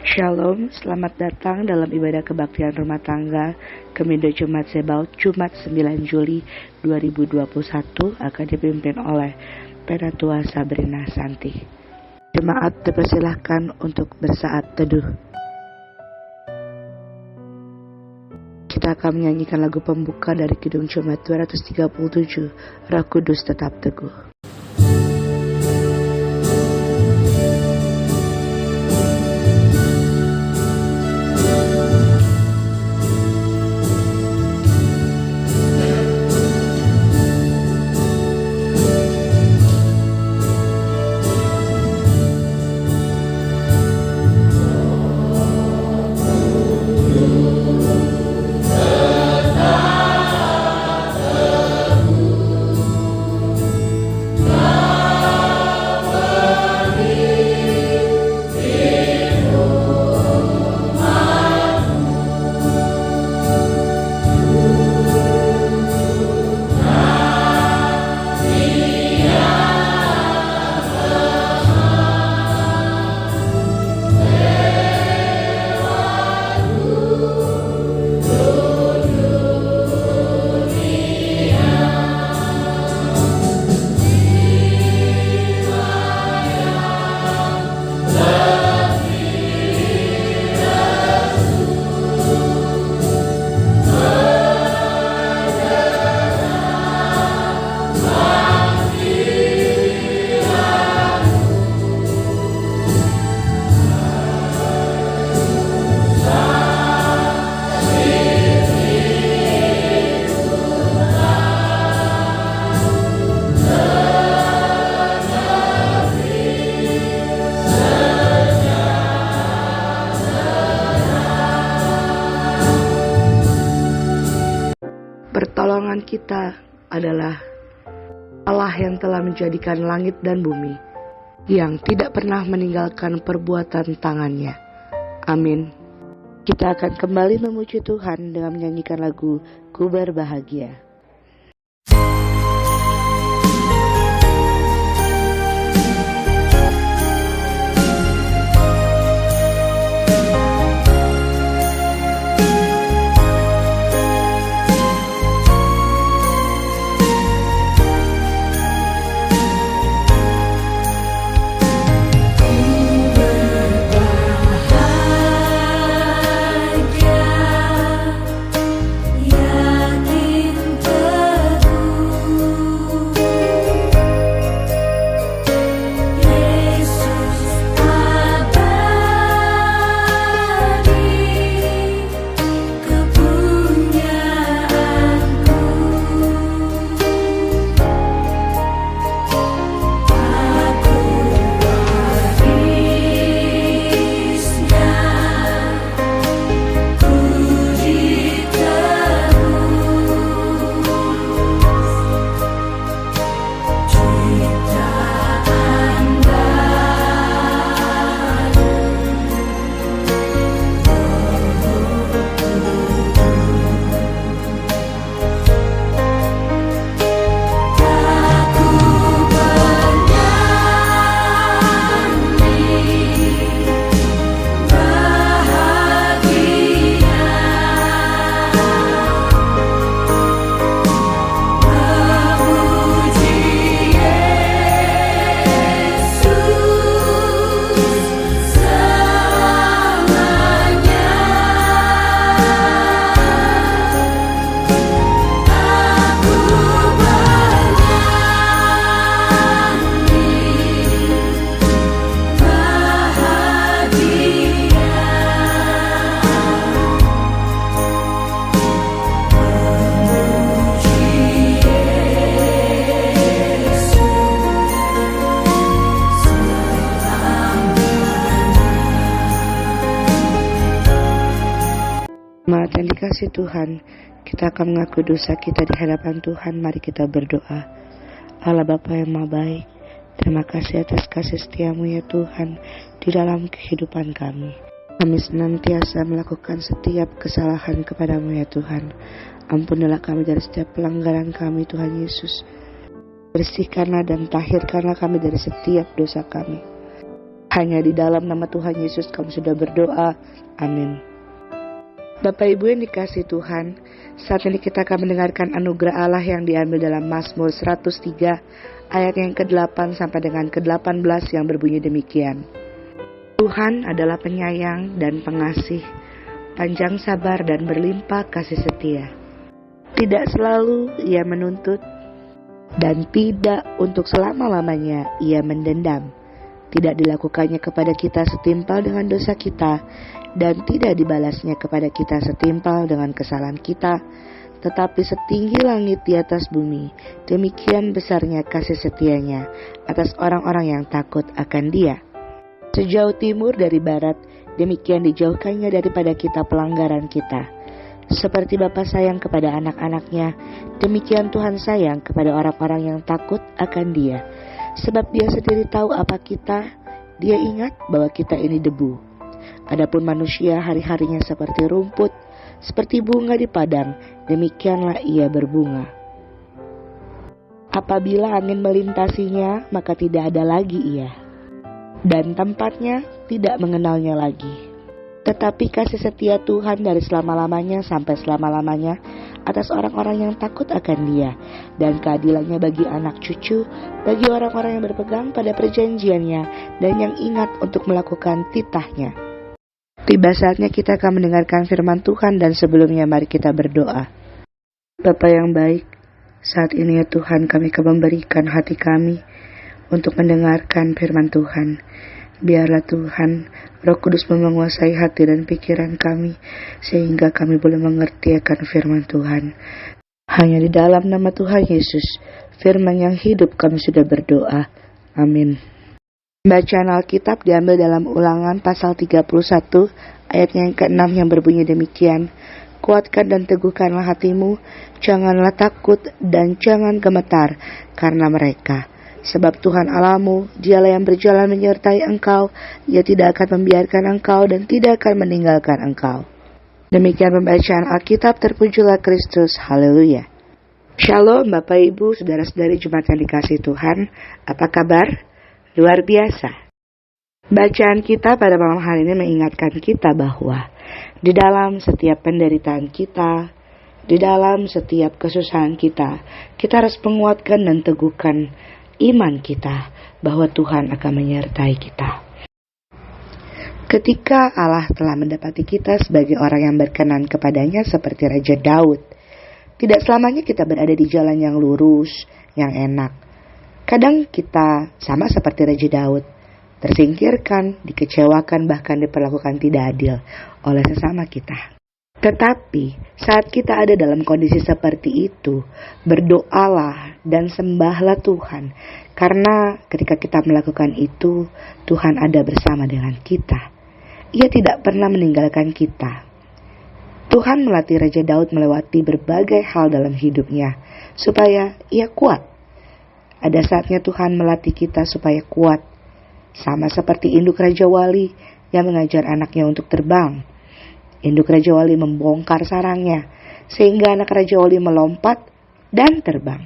Shalom, selamat datang dalam ibadah kebaktian rumah tangga Kemindo Jemaat Zebaot Jumat 9 Juli 2021 akan dipimpin oleh Penatua Sabrina Santi. Jemaat dipersilahkan untuk bersaat teduh. Kita akan menyanyikan lagu pembuka dari Kidung Jemaat 237, Roh Kudus Tetap Teguh. Pertolongan kita adalah Allah yang telah menjadikan langit dan bumi, yang tidak pernah meninggalkan perbuatan tangannya. Amin. Kita akan kembali memuji Tuhan dengan menyanyikan lagu Ku Berbahagia. Jemaat yang dikasih Tuhan, kita akan mengaku dosa kita di hadapan Tuhan. Mari kita berdoa. Allah Bapa yang Maha Baik, terima kasih atas kasih setiamu ya Tuhan di dalam kehidupan kami. Kami senantiasa melakukan setiap kesalahan kepadamu ya Tuhan. Ampunilah kami dari setiap pelanggaran kami Tuhan Yesus. Bersihkanlah dan tahirkanlah kami dari setiap dosa kami. Hanya di dalam nama Tuhan Yesus kami sudah berdoa. Amin. Bapak Ibu yang dikasihi Tuhan, saat ini kita akan mendengarkan anugerah Allah yang diambil dalam Mazmur 103 ayat yang ke-8 sampai dengan ke-18 yang berbunyi demikian. Tuhan adalah penyayang dan pengasih, panjang sabar dan berlimpah kasih setia. Tidak selalu ia menuntut, dan tidak untuk selama-lamanya ia mendendam. Tidak dilakukannya kepada kita setimpal dengan dosa kita, dan tidak dibalasnya kepada kita setimpal dengan kesalahan kita, tetapi setinggi langit di atas bumi, demikian besarnya kasih setianya atas orang-orang yang takut akan Dia. Sejauh timur dari barat, demikian dijauhkannya daripada kita pelanggaran kita. Seperti Bapa sayang kepada anak-anaknya, demikian Tuhan sayang kepada orang-orang yang takut akan Dia. Sebab Dia sendiri tahu apa kita, Dia ingat bahwa kita ini debu. Adapun manusia hari-harinya seperti rumput, seperti bunga di padang, demikianlah ia berbunga. Apabila angin melintasinya, maka tidak ada lagi ia, dan tempatnya tidak mengenalnya lagi. Tetapi kasih setia Tuhan dari selama-lamanya sampai selama-lamanya atas orang-orang yang takut akan Dia, dan keadilannya bagi anak cucu, bagi orang-orang yang berpegang pada perjanjiannya dan yang ingat untuk melakukan titahnya. Tiba saatnya kita akan mendengarkan firman Tuhan, dan sebelumnya mari kita berdoa. Bapa yang baik, saat ini ya Tuhan, kami akan memberikan hati kami untuk mendengarkan firman Tuhan. Biarlah Tuhan, Roh Kudus menguasai hati dan pikiran kami, sehingga kami boleh mengerti akan firman Tuhan. Hanya di dalam nama Tuhan Yesus, firman yang hidup, kami sudah berdoa. Amin. Bacaan Alkitab diambil dalam Ulangan pasal 31 ayat yang ke-6 yang berbunyi demikian. Kuatkan dan teguhkanlah hatimu, janganlah takut dan jangan gemetar karena mereka. Sebab Tuhan Allahmu, Dialah yang berjalan menyertai engkau, Ia tidak akan membiarkan engkau dan tidak akan meninggalkan engkau. Demikian pembacaan Alkitab, terpujilah Kristus, haleluya. Shalom Bapak Ibu, Saudara-saudari Jemaat yang dikasihi Tuhan, apa kabar? Luar biasa. Bacaan kita pada malam hari ini mengingatkan kita bahwa di dalam setiap penderitaan kita, di dalam setiap kesusahan kita harus menguatkan dan teguhkan iman kita bahwa Tuhan akan menyertai kita. Ketika Allah telah mendapati kita sebagai orang yang berkenan kepadanya seperti Raja Daud, tidak selamanya kita berada di jalan yang lurus, yang enak. Kadang kita sama seperti Raja Daud, tersingkirkan, dikecewakan, bahkan diperlakukan tidak adil oleh sesama kita. Tetapi saat kita ada dalam kondisi seperti itu, berdoalah dan sembahlah Tuhan. Karena ketika kita melakukan itu, Tuhan ada bersama dengan kita. Ia tidak pernah meninggalkan kita. Tuhan melatih Raja Daud melewati berbagai hal dalam hidupnya, supaya ia kuat. Ada saatnya Tuhan melatih kita supaya kuat. Sama seperti induk Raja Wali yang mengajar anaknya untuk terbang. Induk Raja Wali membongkar sarangnya, sehingga anak Raja Wali melompat dan terbang.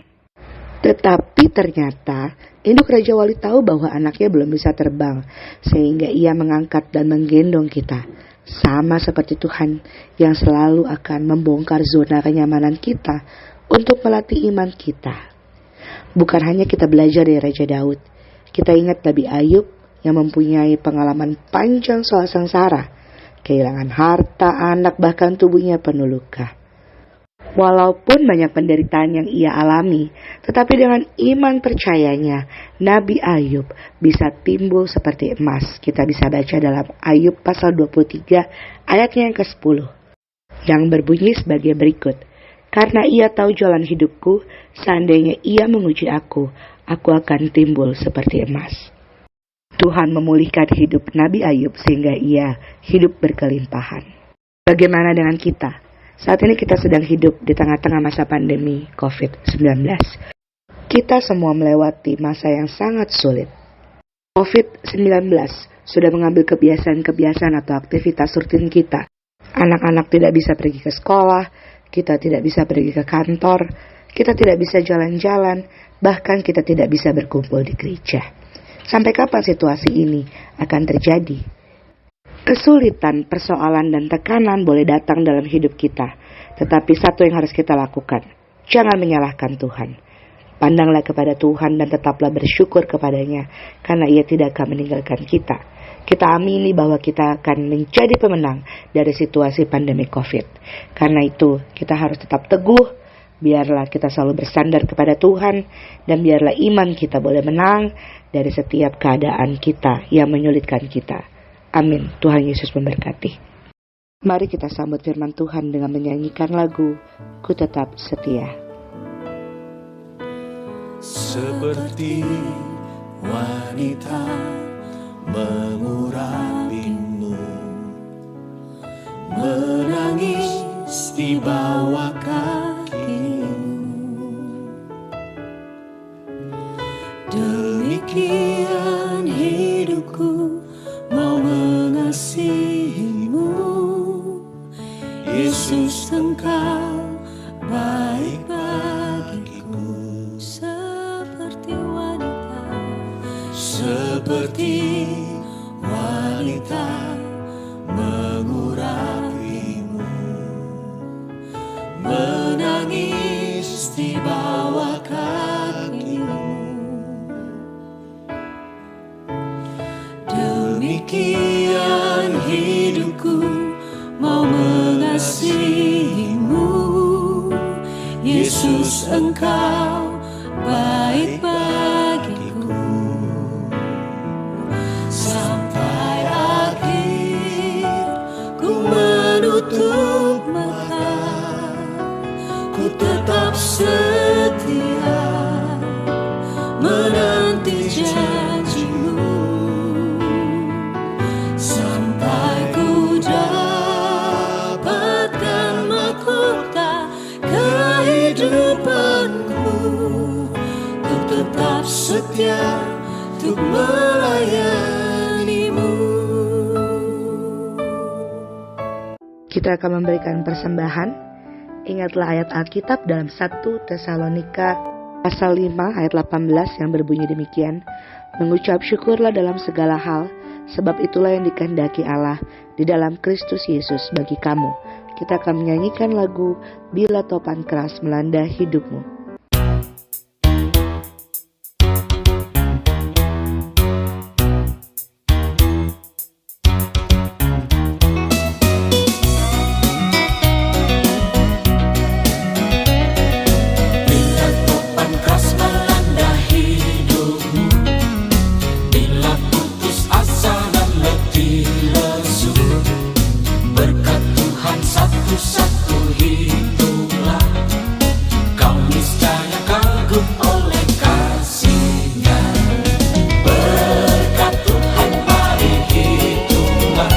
Tetapi ternyata induk Raja Wali tahu bahwa anaknya belum bisa terbang, sehingga ia mengangkat dan menggendong kita. Sama seperti Tuhan yang selalu akan membongkar zona kenyamanan kita untuk melatih iman kita. Bukan hanya kita belajar dari Raja Daud, kita ingat Nabi Ayub yang mempunyai pengalaman panjang soal sengsara, kehilangan harta, anak, bahkan tubuhnya penuh luka. Walaupun banyak penderitaan yang ia alami, tetapi dengan iman percayanya, Nabi Ayub bisa timbul seperti emas. Kita bisa baca dalam Ayub pasal 23 ayatnya yang ke-10, yang berbunyi sebagai berikut. Karena ia tahu jalan hidupku, seandainya ia menguji aku akan timbul seperti emas. Tuhan memulihkan hidup Nabi Ayub sehingga ia hidup berkelimpahan. Bagaimana dengan kita? Saat ini kita sedang hidup di tengah-tengah masa pandemi COVID-19. Kita semua melewati masa yang sangat sulit. COVID-19 sudah mengambil kebiasaan-kebiasaan atau aktivitas rutin kita. Anak-anak tidak bisa pergi ke sekolah, kita tidak bisa pergi ke kantor, kita tidak bisa jalan-jalan, bahkan kita tidak bisa berkumpul di gereja. Sampai kapan situasi ini akan terjadi? Kesulitan, persoalan, dan tekanan boleh datang dalam hidup kita. Tetapi satu yang harus kita lakukan, jangan menyalahkan Tuhan. Pandanglah kepada Tuhan dan tetaplah bersyukur kepadanya, karena Ia tidak akan meninggalkan kita. Kita amini bahwa kita akan menjadi pemenang dari situasi pandemi COVID. Karena itu, kita harus tetap teguh. Biarlah kita selalu bersandar kepada Tuhan, dan biarlah iman kita boleh menang dari setiap keadaan kita yang menyulitkan kita. Amin. Tuhan Yesus memberkati. Mari kita sambut firman Tuhan dengan menyanyikan lagu Ku Tetap Setia. Seperti wanita mengurapimu, menangis di bawah kakimu. Demikian hidupku mau mengasihimu, Yesus Engkau baik bagiku. Seperti wanita mengurapimu, menangis di bawah kakimu. Demikian hidupku mau mengasihimu, Yesus Engkau baik bagiku. Sampai akhir ku menutup mata, ku tetap setia menanti janjimu. Sampai ku dapatkan mahkota kehidupanku, ku tetap setia untuk melayanimu. Kita akan memberikan persembahan. Ingatlah ayat Alkitab dalam 1 Tesalonika pasal 5 ayat 18 yang berbunyi demikian. Mengucap syukurlah dalam segala hal, sebab itulah yang dikehendaki Allah di dalam Kristus Yesus bagi kamu. Kita akan menyanyikan lagu Bila Topan Keras Melanda Hidupmu. Satu hitunglah, kau niscaya kagum oleh kasih-Nya. Berkat Tuhan mari hitunglah,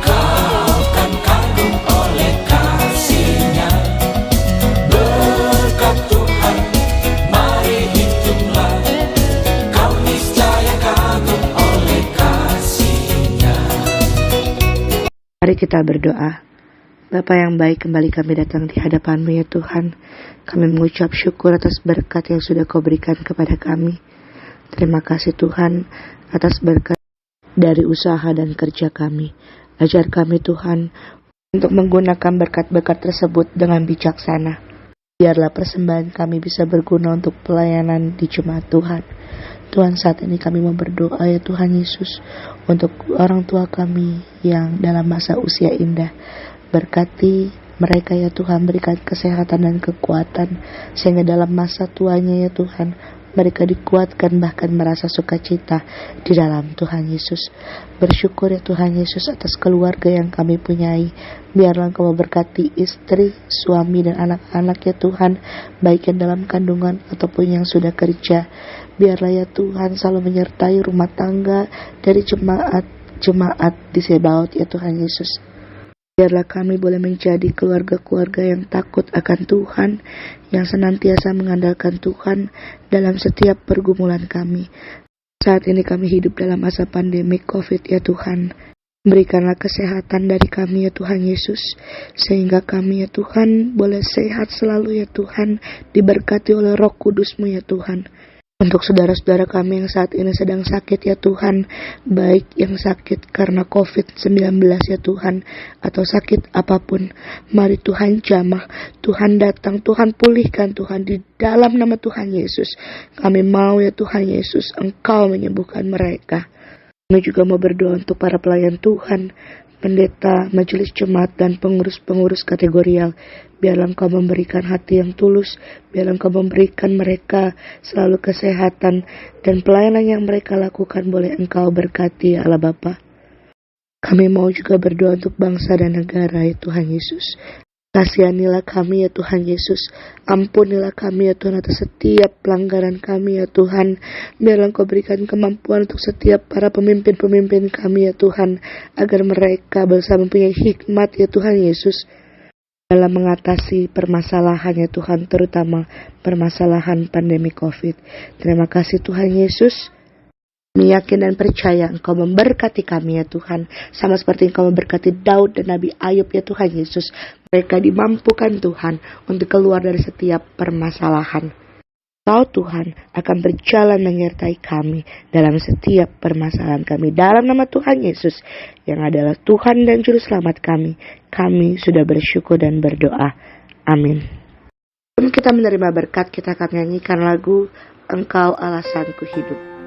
kau kan kagum oleh kasih-Nya. Berkat Tuhan mari hitunglah, kau niscaya kagum oleh kasih-Nya. Mari kita berdoa. Bapa yang baik, kembali kami datang di hadapan-Mu ya Tuhan. Kami mengucap syukur atas berkat yang sudah Kau berikan kepada kami. Terima kasih Tuhan atas berkat dari usaha dan kerja kami. Ajar kami Tuhan untuk menggunakan berkat-berkat tersebut dengan bijaksana. Biarlah persembahan kami bisa berguna untuk pelayanan di jemaat Tuhan. Tuhan, saat ini kami mau berdoa ya Tuhan Yesus untuk orang tua kami yang dalam masa usia indah. Berkati mereka ya Tuhan, berikan kesehatan dan kekuatan, sehingga dalam masa tuanya ya Tuhan, mereka dikuatkan bahkan merasa sukacita di dalam Tuhan Yesus. Bersyukur ya Tuhan Yesus atas keluarga yang kami punyai. Biarlah Engkau memberkati istri, suami dan anak-anak ya Tuhan, baik yang dalam kandungan ataupun yang sudah kerja. Biarlah ya Tuhan selalu menyertai rumah tangga dari jemaat di Sebaot ya Tuhan Yesus. Biarlah kami boleh menjadi keluarga-keluarga yang takut akan Tuhan, yang senantiasa mengandalkan Tuhan dalam setiap pergumulan kami. Saat ini kami hidup dalam masa pandemi COVID ya Tuhan. Berikanlah kesehatan dari kami ya Tuhan Yesus, sehingga kami ya Tuhan boleh sehat selalu ya Tuhan, diberkati oleh Roh Kudus-Mu ya Tuhan. Untuk saudara-saudara kami yang saat ini sedang sakit ya Tuhan, baik yang sakit karena COVID-19 ya Tuhan, atau sakit apapun, mari Tuhan jamah, Tuhan datang, Tuhan pulihkan Tuhan di dalam nama Tuhan Yesus. Kami mau ya Tuhan Yesus, Engkau menyembuhkan mereka. Kami juga mau berdoa untuk para pelayan Tuhan, pendeta, majelis jemaat, dan pengurus-pengurus kategorial. Biarlah Engkau memberikan hati yang tulus, biarlah Engkau memberikan mereka selalu kesehatan, dan pelayanan yang mereka lakukan boleh Engkau berkati ya Allah Bapa. Kami mau juga berdoa untuk bangsa dan negara ya Tuhan Yesus. Kasihanilah kami ya Tuhan Yesus. Ampunilah kami ya Tuhan atas setiap pelanggaran kami ya Tuhan. Biarlah Engkau berikan kemampuan untuk setiap para pemimpin-pemimpin kami ya Tuhan, agar mereka bisa mempunyai hikmat ya Tuhan Yesus dalam mengatasi permasalahan ya Tuhan, terutama permasalahan pandemi COVID. Terima kasih Tuhan Yesus. Kami yakin dan percaya Engkau memberkati kami ya Tuhan, sama seperti Engkau memberkati Daud dan Nabi Ayub ya Tuhan Yesus. Mereka dimampukan Tuhan untuk keluar dari setiap permasalahan. Kau Tuhan akan berjalan menyertai kami dalam setiap permasalahan kami. Dalam nama Tuhan Yesus yang adalah Tuhan dan Juru Selamat kami sudah bersyukur dan berdoa. Amin. Sebelum kita menerima berkat, kita akan nyanyikan lagu Engkau Alasanku Hidup.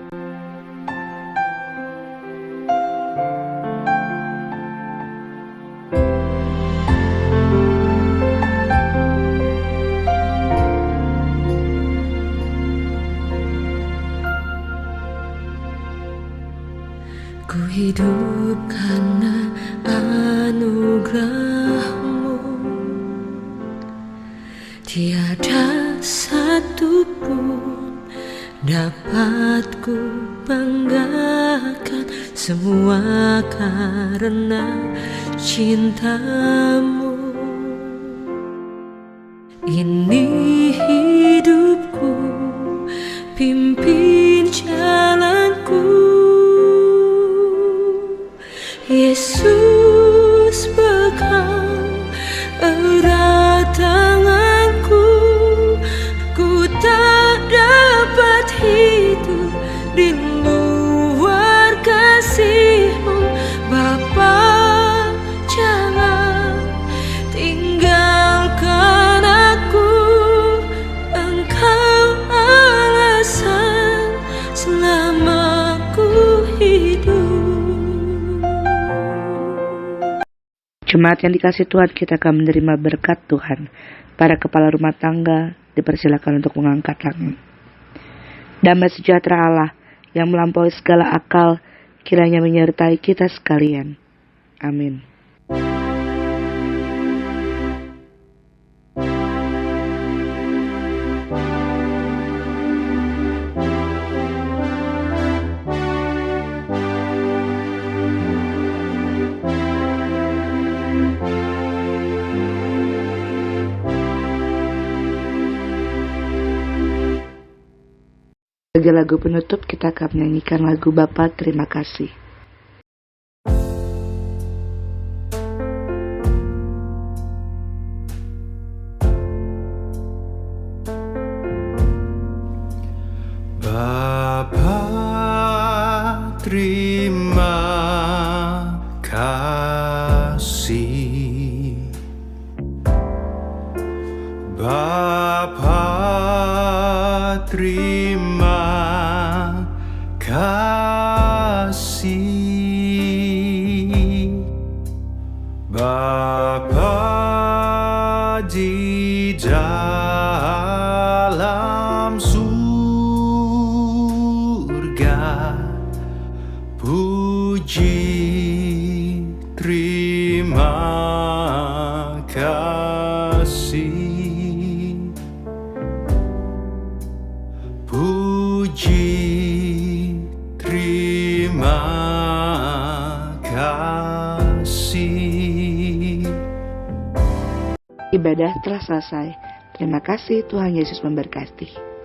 Ku hidup karena anugerah-Mu, tiada satu pun dapat ku banggakan, semua karena cinta-Mu. Ini hidupku, pimpin jalanku, Yesus pegang erat tanganku. Ku tak dapat hidup di luar kasih-Mu, Bapa. Jangan tinggalkan aku, Engkau alasan selama ku hidup. Jemaat yang dikasih Tuhan, kita akan menerima berkat Tuhan. Para kepala rumah tangga dipersilakan untuk mengangkat tangan. Damai sejahtera Allah yang melampaui segala akal kiranya menyertai kita sekalian. Amin. Sebagai lagu penutup, kita akan menyanyikan lagu Bapa Terima Kasih. Bapa terima kasih, Bapa terima kasih, Bapa di dalam surga, puji terima kasih, puji terima kasih. Ibadah telah selesai. Terima kasih, Tuhan Yesus memberkati.